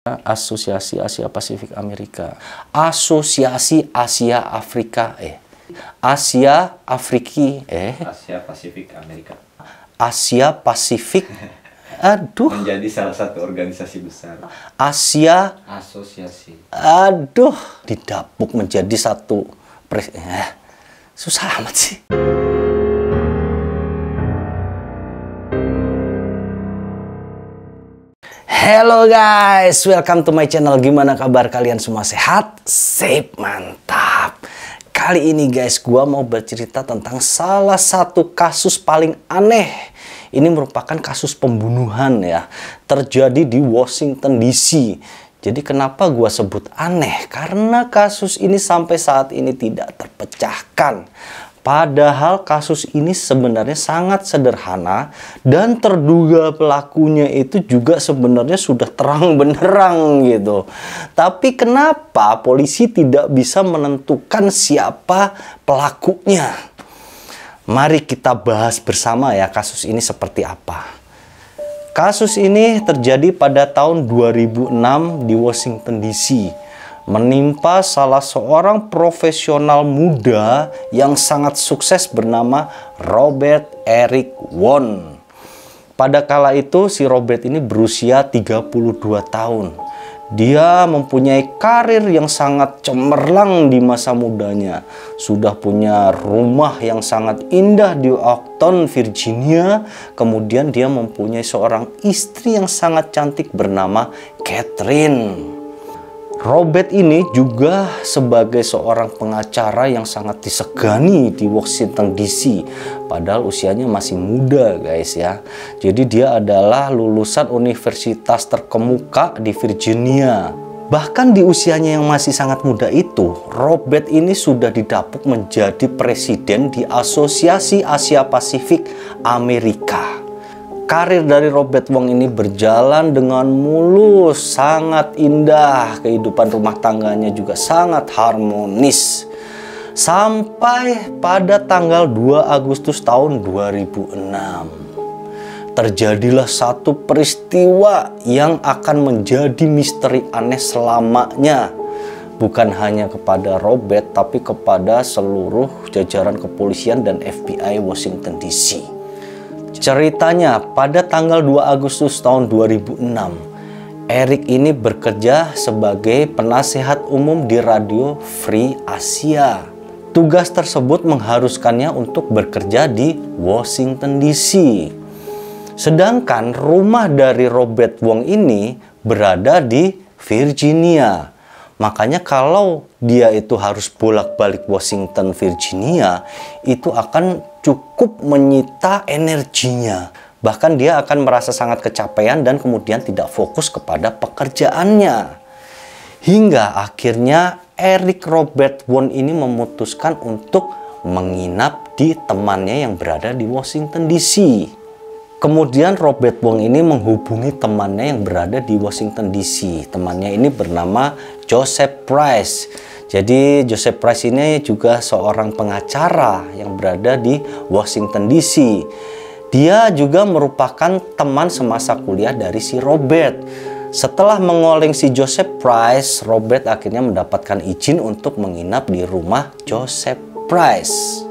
Asosiasi Asia Pasifik Amerika, Asosiasi Asia Afrika, Asia Afriki, Asia Pasifik Amerika, Asia Pasifik, aduh, menjadi salah satu organisasi besar. Asia Asosiasi, aduh, didapuk menjadi satu susah amat sih. Hello guys, welcome to my channel. Gimana kabar kalian semua? Sehat? Sip, mantap. Kali ini guys, gua mau bercerita tentang salah satu kasus paling aneh. Ini merupakan kasus pembunuhan ya, terjadi di Washington DC. Jadi kenapa gua sebut aneh? Karena kasus ini sampai saat ini tidak terpecahkan. Padahal kasus ini sebenarnya sangat sederhana dan terduga pelakunya itu juga sebenarnya sudah terang benderang gitu. Tapi kenapa polisi tidak bisa menentukan siapa pelakunya? Mari kita bahas bersama ya kasus ini seperti apa. Kasus ini terjadi pada tahun 2006 di Washington DC. Menimpa salah seorang profesional muda yang sangat sukses bernama Robert Eric Wong. Pada kala itu si Robert ini berusia 32 tahun. Dia mempunyai karir yang sangat cemerlang di masa mudanya. Sudah punya rumah yang sangat indah di Oakton, Virginia. Kemudian dia mempunyai seorang istri yang sangat cantik bernama Catherine. Robert ini juga sebagai seorang pengacara yang sangat disegani di Washington DC. Padahal usianya masih muda guys ya. Jadi dia adalah lulusan universitas terkemuka di Virginia. Bahkan di usianya yang masih sangat muda itu, Robert ini sudah didapuk menjadi presiden di Asosiasi Asia Pasifik Amerika. Karir dari Robert Wong ini berjalan dengan mulus, sangat indah. Kehidupan rumah tangganya juga sangat harmonis. Sampai pada tanggal 2 Agustus tahun 2006. Terjadilah satu peristiwa yang akan menjadi misteri aneh selamanya. Bukan hanya kepada Robert, tapi kepada seluruh jajaran kepolisian dan FBI Washington DC. Ceritanya pada tanggal 2 Agustus tahun 2006, Eric ini bekerja sebagai penasehat umum di radio Free Asia. Tugas tersebut mengharuskannya untuk bekerja di Washington DC. Sedangkan rumah dari Robert Wong ini berada di Virginia. Makanya kalau dia itu harus bolak-balik Washington, Virginia, itu akan cukup menyita energinya. Bahkan dia akan merasa sangat kecapean dan kemudian tidak fokus kepada pekerjaannya. Hingga akhirnya Eric Robert Wong ini memutuskan untuk menginap di temannya yang berada di Washington DC. Kemudian Robert Wong ini menghubungi temannya yang berada di Washington DC. Temannya ini bernama Joseph Price. Jadi Joseph Price ini juga seorang pengacara yang berada di Washington DC. Dia juga merupakan teman semasa kuliah dari si Robert. Setelah mengoling si Joseph Price, Robert akhirnya mendapatkan izin untuk menginap di rumah Joseph Price.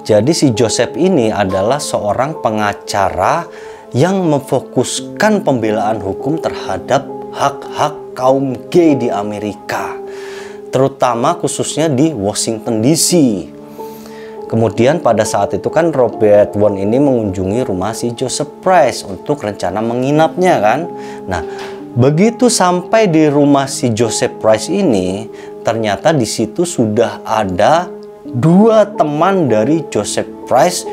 Jadi si Joseph ini adalah seorang pengacara yang memfokuskan pembelaan hukum terhadap hak-hak kaum gay di Amerika. Terutama khususnya di Washington DC. Kemudian pada saat itu kan Robert Wong ini mengunjungi rumah si Joseph Price untuk rencana menginapnya kan. Nah, begitu sampai di rumah si Joseph Price ini, ternyata di situ sudah ada dua teman dari Joseph Price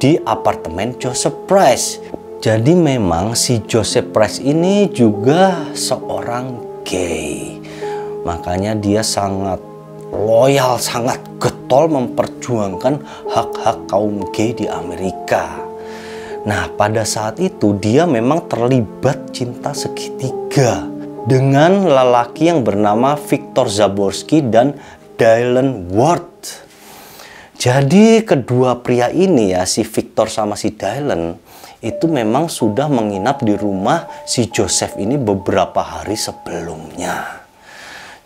di apartemen Joseph Price. Jadi memang si Joseph Price ini juga seorang gay. Makanya dia sangat loyal, sangat getol memperjuangkan hak-hak kaum gay di Amerika. Nah, pada saat itu dia memang terlibat cinta segitiga dengan lelaki yang bernama Victor Zaborski dan Dylan Ward. Jadi kedua pria ini ya, si Victor sama si Dylan, itu memang sudah menginap di rumah si Joseph ini beberapa hari sebelumnya.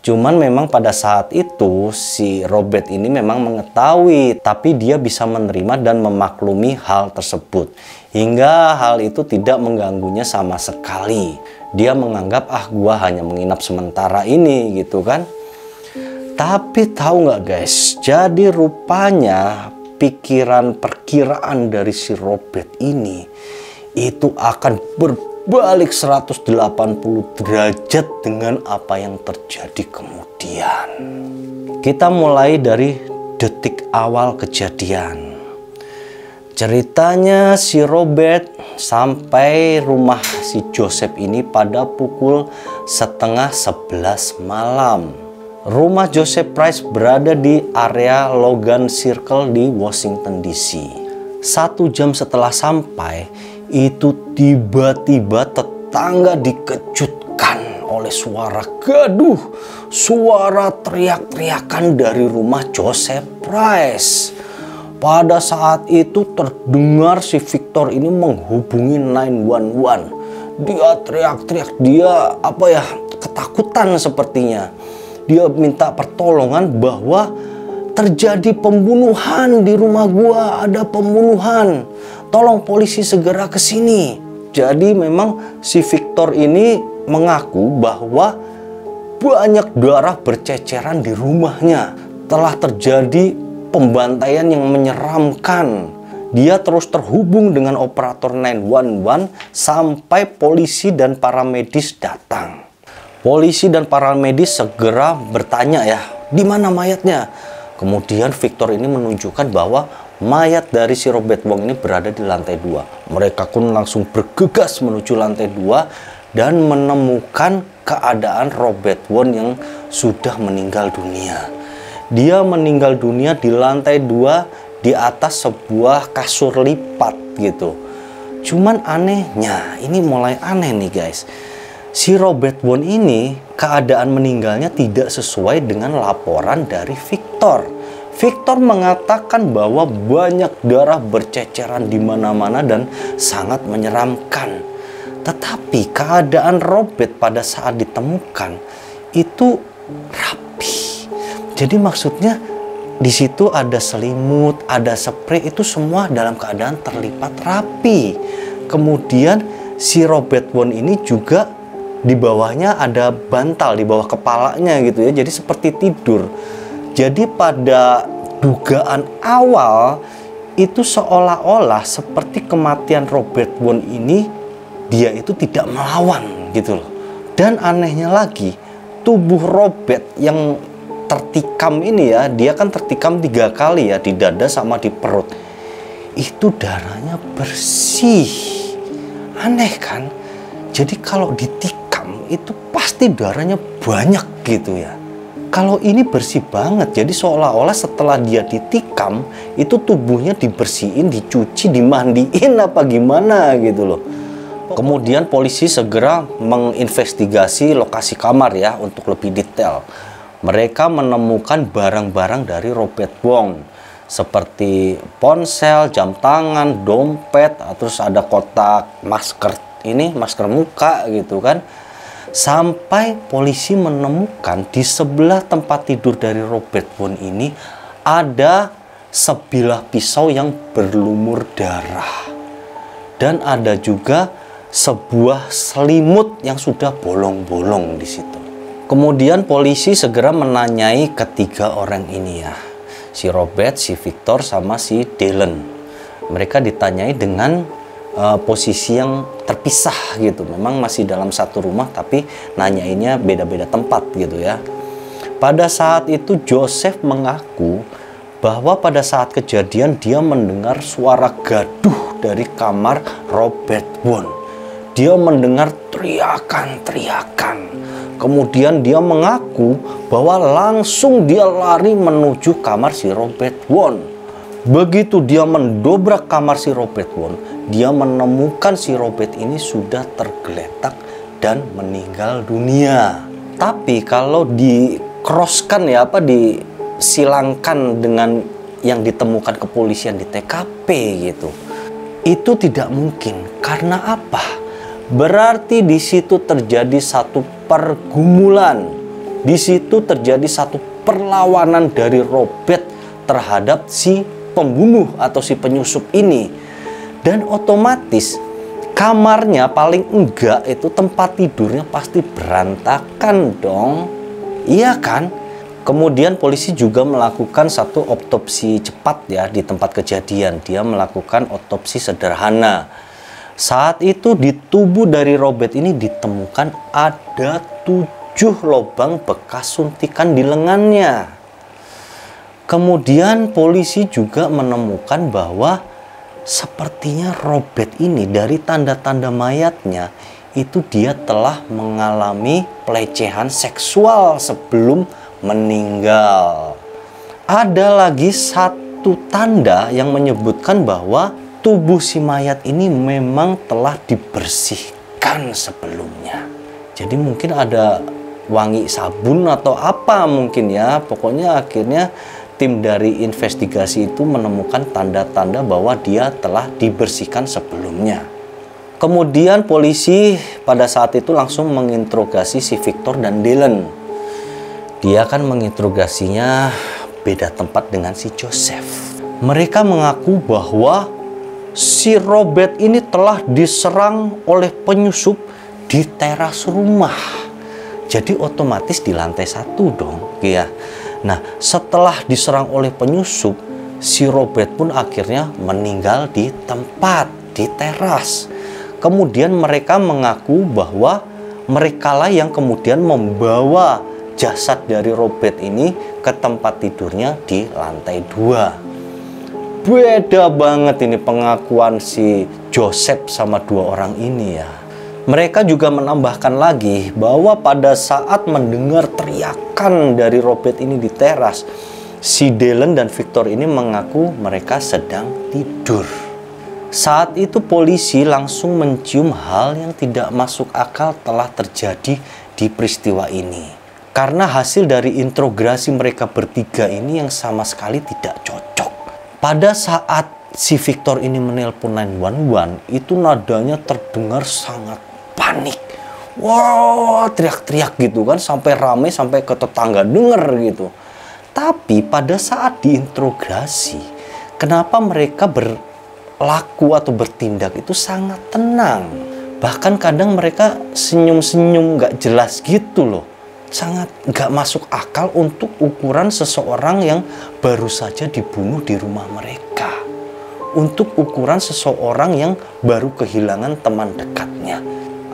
Cuman memang pada saat itu si Robert ini memang mengetahui, tapi dia bisa menerima dan memaklumi hal tersebut. Hingga hal itu tidak mengganggunya sama sekali. Dia menganggap gua hanya menginap sementara ini gitu kan. Tapi tahu nggak guys, jadi rupanya perkiraan dari si Robert ini itu akan berbalik 180 derajat dengan apa yang terjadi kemudian. Kita mulai dari detik awal kejadian. Ceritanya si Robert sampai rumah si Joseph ini pada pukul 10:30 malam. Rumah Joseph Price berada di area Logan Circle di Washington DC. 1 jam setelah sampai, itu tiba-tiba tetangga dikejutkan oleh suara gaduh, suara teriak-teriakan dari rumah Joseph Price. Pada saat itu terdengar si Victor ini menghubungi 911. Dia teriak-teriak, dia ketakutan sepertinya. Dia minta pertolongan bahwa terjadi pembunuhan di rumah gua, ada pembunuhan. Tolong polisi segera ke sini. Jadi memang si Victor ini mengaku bahwa banyak darah berceceran di rumahnya. Telah terjadi pembantaian yang menyeramkan. Dia terus terhubung dengan operator 911 sampai polisi dan para medis datang. Polisi dan para medis segera bertanya di mana mayatnya? Kemudian Victor ini menunjukkan bahwa mayat dari si Robert Wong ini berada di lantai 2. Mereka pun langsung bergegas menuju lantai 2 dan menemukan keadaan Robert Wong yang sudah meninggal dunia. Dia meninggal dunia di lantai 2 di atas sebuah kasur lipat gitu. Cuman anehnya, ini mulai aneh nih guys. Si Robert Wong ini keadaan meninggalnya tidak sesuai dengan laporan dari Victor. Victor mengatakan bahwa banyak darah berceceran di mana-mana dan sangat menyeramkan. Tetapi keadaan Robert pada saat ditemukan itu rapi. Jadi maksudnya di situ ada selimut, ada spray, itu semua dalam keadaan terlipat rapi. Kemudian si Robert Wong ini juga di bawahnya ada bantal di bawah kepalanya gitu ya. Jadi seperti tidur. Jadi pada dugaan awal itu seolah-olah seperti kematian Robert Wong ini dia itu tidak melawan gitu loh. Dan anehnya lagi, tubuh Robert yang tertikam ini dia kan tertikam 3 kali di dada sama di perut. Itu darahnya bersih. Aneh kan? Jadi kalau ditikam itu pasti darahnya banyak gitu ya. Kalau ini bersih banget, jadi seolah-olah setelah dia ditikam itu tubuhnya dibersihin, dicuci, dimandiin apa gimana gitu loh. Kemudian polisi segera menginvestigasi lokasi kamar untuk lebih detail. Mereka menemukan barang-barang dari Robert Wong seperti ponsel, jam tangan, dompet, terus ada kotak masker muka gitu kan. Sampai polisi menemukan di sebelah tempat tidur dari Robert Wong ini ada sebilah pisau yang berlumur darah. Dan ada juga sebuah selimut yang sudah bolong-bolong di situ. Kemudian polisi segera menanyai ketiga orang ini si Robert, si Victor, sama si Dylan. Mereka ditanyai dengan posisi yang terpisah gitu. Memang masih dalam satu rumah tapi nanyainnya beda-beda tempat gitu ya. Pada saat itu Joseph mengaku bahwa pada saat kejadian dia mendengar suara gaduh dari kamar Robert Wong. Dia mendengar teriakan-teriakan. Kemudian dia mengaku bahwa langsung dia lari menuju kamar si Robert Wong. Begitu dia mendobrak kamar si Robert Wong, dia menemukan si Robert ini sudah tergeletak dan meninggal dunia. Tapi kalau di-crosskan disilangkan dengan yang ditemukan kepolisian di TKP gitu, Itu tidak mungkin. Karena apa? Berarti di situ terjadi satu pergumulan. Di situ terjadi satu perlawanan dari Robert terhadap si pembunuh atau si penyusup ini. Dan otomatis kamarnya paling enggak itu tempat tidurnya pasti berantakan dong. Iya kan? Kemudian polisi juga melakukan satu otopsi cepat ya di tempat kejadian. Dia melakukan otopsi sederhana. Saat itu di tubuh dari Robert ini ditemukan ada 7 lubang bekas suntikan di lengannya. Kemudian polisi juga menemukan bahwa sepertinya Robert ini dari tanda-tanda mayatnya itu dia telah mengalami pelecehan seksual sebelum meninggal. Ada lagi satu tanda yang menyebutkan bahwa tubuh si mayat ini memang telah dibersihkan sebelumnya. Jadi mungkin ada wangi sabun atau apa mungkin ya. Pokoknya akhirnya tim dari investigasi itu menemukan tanda-tanda bahwa dia telah dibersihkan sebelumnya. Kemudian polisi pada saat itu langsung menginterogasi si Victor dan Dylan. Dia kan menginterogasinya beda tempat dengan si Joseph. Mereka mengaku bahwa si Robert ini telah diserang oleh penyusup di teras rumah. Jadi otomatis di lantai 1 dong ya. Nah, setelah diserang oleh penyusup, si Robert pun akhirnya meninggal di tempat, di teras. Kemudian mereka mengaku bahwa merekalah yang kemudian membawa jasad dari Robert ini ke tempat tidurnya di lantai 2. Beda banget ini pengakuan si Joseph sama 2 orang ini ya. Mereka juga menambahkan lagi bahwa pada saat mendengar teriakan dari Robert ini di teras, si Dylan dan Victor ini mengaku mereka sedang tidur. Saat itu polisi langsung mencium hal yang tidak masuk akal telah terjadi di peristiwa ini. Karena hasil dari interogasi mereka bertiga ini yang sama sekali tidak cocok. Pada saat si Victor ini menelpon 911, itu nadanya terdengar sangat panik. Wah, teriak-teriak gitu kan, sampai ramai, sampai ke tetangga denger gitu. Tapi pada saat diinterogasi, kenapa mereka berlaku atau bertindak itu sangat tenang. Bahkan kadang mereka senyum-senyum gak jelas gitu loh. Sangat gak masuk akal untuk ukuran seseorang yang baru saja dibunuh di rumah mereka. Untuk ukuran seseorang yang baru kehilangan teman dekatnya.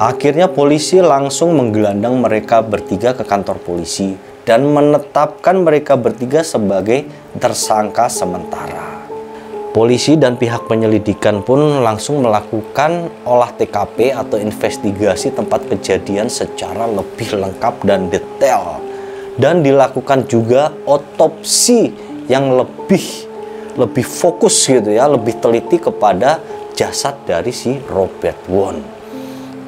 Akhirnya polisi langsung menggelandang mereka bertiga ke kantor polisi dan menetapkan mereka bertiga sebagai tersangka sementara. Polisi dan pihak penyelidikan pun langsung melakukan olah TKP atau investigasi tempat kejadian secara lebih lengkap dan detail. Dan dilakukan juga otopsi yang lebih fokus gitu ya, lebih teliti kepada jasad dari si Robert Won.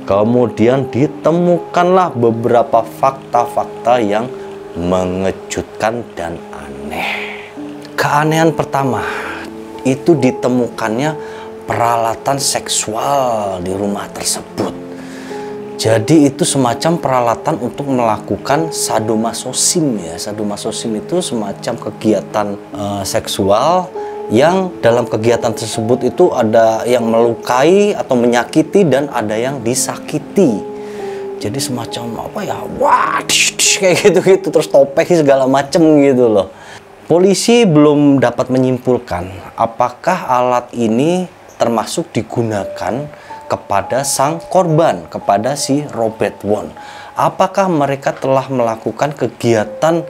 Kemudian ditemukanlah beberapa fakta-fakta yang mengejutkan dan aneh. Keanehan pertama, itu ditemukannya peralatan seksual di rumah tersebut. Jadi itu semacam peralatan untuk melakukan sadomasochim ya. Sadomasochim itu semacam kegiatan seksual yang dalam kegiatan tersebut itu ada yang melukai atau menyakiti dan ada yang disakiti. Jadi semacam apa ya, wah kayak gitu-gitu, terus topeng segala macem gitu loh. Polisi belum dapat menyimpulkan apakah alat ini termasuk digunakan kepada sang korban, kepada si Robert Won. Apakah mereka telah melakukan kegiatan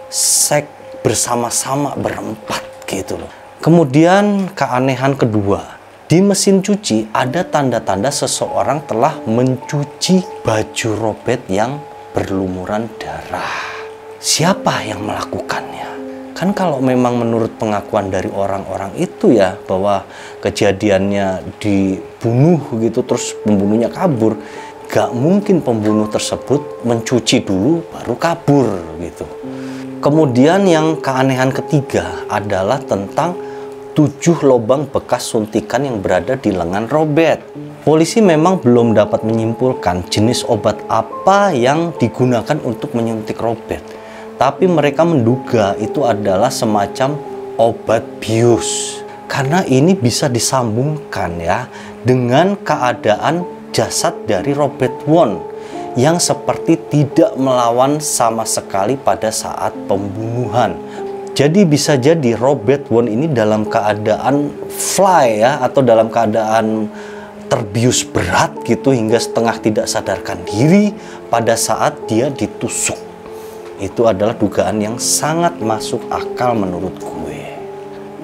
seks bersama-sama berempat gitu loh. Kemudian keanehan kedua, di mesin cuci ada tanda-tanda seseorang telah mencuci baju Robert yang berlumuran darah. Siapa yang melakukannya? Kan kalau memang menurut pengakuan dari orang-orang itu ya, bahwa kejadiannya dibunuh gitu terus pembunuhnya kabur, gak mungkin pembunuh tersebut mencuci dulu baru kabur gitu. Kemudian yang keanehan ketiga adalah tentang 7 lubang bekas suntikan yang berada di lengan Robert. Polisi memang belum dapat menyimpulkan jenis obat apa yang digunakan untuk menyuntik Robert, tapi mereka menduga itu adalah semacam obat bius, karena ini bisa disambungkan ya dengan keadaan jasad dari Robert Won yang seperti tidak melawan sama sekali pada saat pembunuhan. Jadi bisa jadi Robert Won ini dalam keadaan fly ya, atau dalam keadaan terbius berat gitu hingga setengah tidak sadarkan diri pada saat dia ditusuk. Itu adalah dugaan yang sangat masuk akal menurut gue.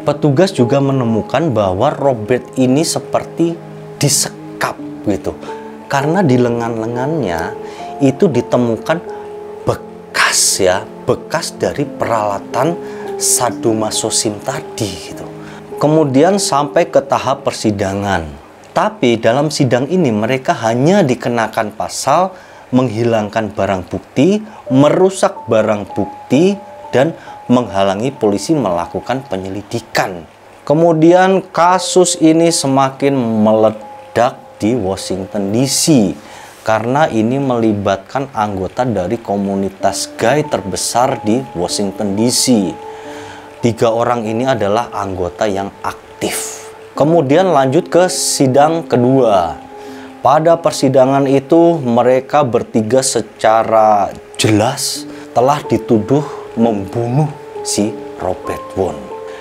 Petugas juga menemukan bahwa Robert ini seperti disekap gitu, karena di lengan-lengannya itu ditemukan bekas dari peralatan sadomasochim tadi gitu. Kemudian sampai ke tahap persidangan. Tapi dalam sidang ini mereka hanya dikenakan pasal menghilangkan barang bukti, merusak barang bukti, dan menghalangi polisi melakukan penyelidikan. Kemudian kasus ini semakin meledak di Washington DC karena ini melibatkan anggota dari komunitas gay terbesar di Washington DC. 3 orang ini adalah anggota yang aktif. Kemudian lanjut ke sidang kedua. Pada persidangan itu mereka bertiga secara jelas telah dituduh membunuh si Robert Won.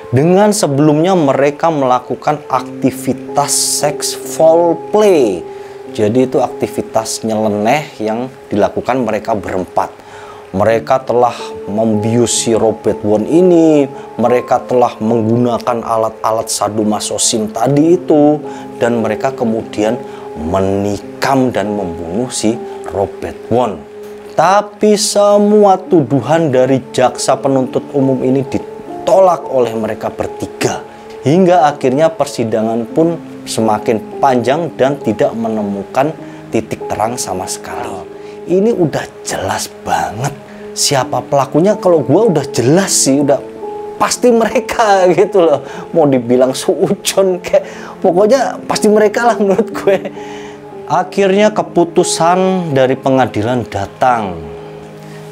Dengan sebelumnya mereka melakukan aktivitas seks foul play. Jadi itu aktivitas nyeleneh yang dilakukan mereka berempat. Mereka telah membius si Robert Won ini, mereka telah menggunakan alat-alat sadomasochim tadi itu, dan mereka kemudian menikam dan membunuh si Robert Won. Tapi semua tuduhan dari jaksa penuntut umum ini ditolak oleh mereka bertiga, hingga akhirnya persidangan pun semakin panjang dan tidak menemukan titik terang sama sekali. Ini udah jelas banget siapa pelakunya. Kalau gue udah jelas sih, udah pasti mereka gitu loh. Mau dibilang suujon kayak, pokoknya pasti mereka lah menurut gue. Akhirnya keputusan dari pengadilan datang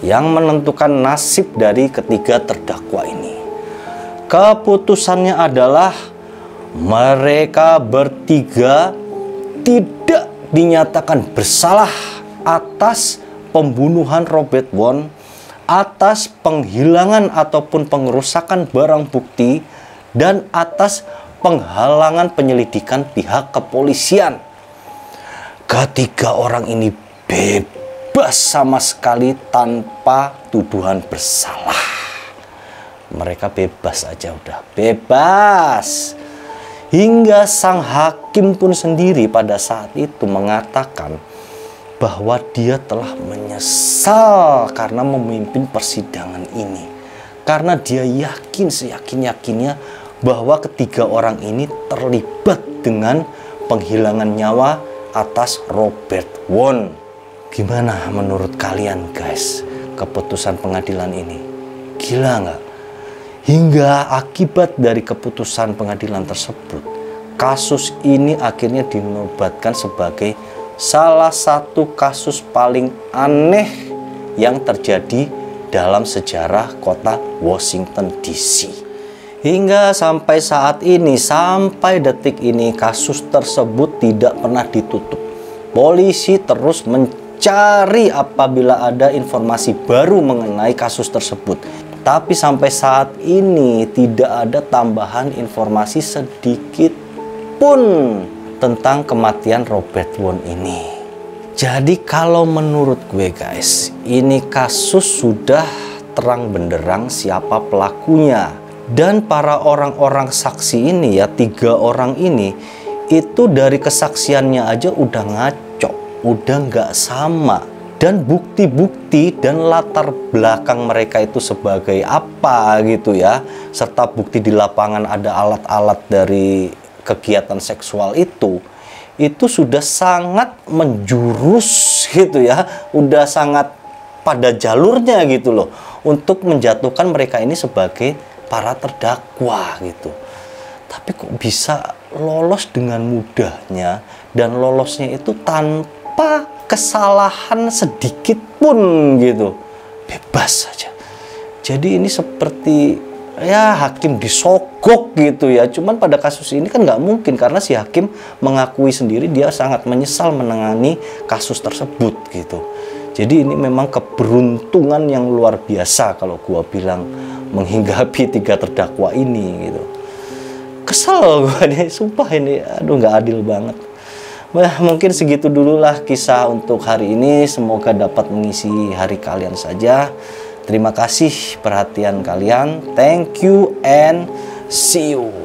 yang menentukan nasib dari ketiga terdakwa ini. Keputusannya adalah mereka bertiga tidak dinyatakan bersalah atas pembunuhan Robert Won, atas penghilangan ataupun pengerusakan barang bukti, dan atas penghalangan penyelidikan pihak kepolisian. Ketiga orang ini bebas sama sekali tanpa tuduhan bersalah. Mereka bebas aja, udah bebas. Hingga sang hakim pun sendiri pada saat itu mengatakan bahwa dia telah menyesal karena memimpin persidangan ini. Karena dia yakin seyakin-yakinnya bahwa ketiga orang ini terlibat dengan penghilangan nyawa atas Robert Won. Gimana menurut kalian guys keputusan pengadilan ini? Gila nggak? Hingga akibat dari keputusan pengadilan tersebut, kasus ini akhirnya dinobatkan sebagai salah satu kasus paling aneh yang terjadi dalam sejarah kota Washington DC. Hingga sampai saat ini, sampai detik ini, kasus tersebut tidak pernah ditutup. Polisi terus mencari apabila ada informasi baru mengenai kasus tersebut. Tapi sampai saat ini tidak ada tambahan informasi sedikit pun tentang kematian Robert Won ini. Jadi kalau menurut gue guys, ini kasus sudah terang benderang siapa pelakunya. Dan para orang-orang saksi ini ya, 3 orang ini, itu dari kesaksiannya aja udah ngaco, udah nggak sama. Dan bukti-bukti dan latar belakang mereka itu sebagai apa gitu ya, serta bukti di lapangan ada alat-alat dari kegiatan seksual itu sudah sangat menjurus gitu ya, udah sangat pada jalurnya gitu loh untuk menjatuhkan mereka ini sebagai para terdakwa gitu. Tapi kok bisa lolos dengan mudahnya, dan lolosnya itu tanpa kesalahan sedikit pun gitu. Bebas saja. Jadi ini seperti ya hakim disogok gitu ya. Cuman pada kasus ini kan nggak mungkin, karena si hakim mengakui sendiri dia sangat menyesal menangani kasus tersebut gitu. Jadi ini memang keberuntungan yang luar biasa kalau gua bilang menghinggapi 3 terdakwa ini gitu. Kesel gua nih, sumpah ini, aduh nggak adil banget. Nah, mungkin segitu dululah kisah untuk hari ini. Semoga dapat mengisi hari kalian saja. Terima kasih perhatian kalian. Thank you and see you.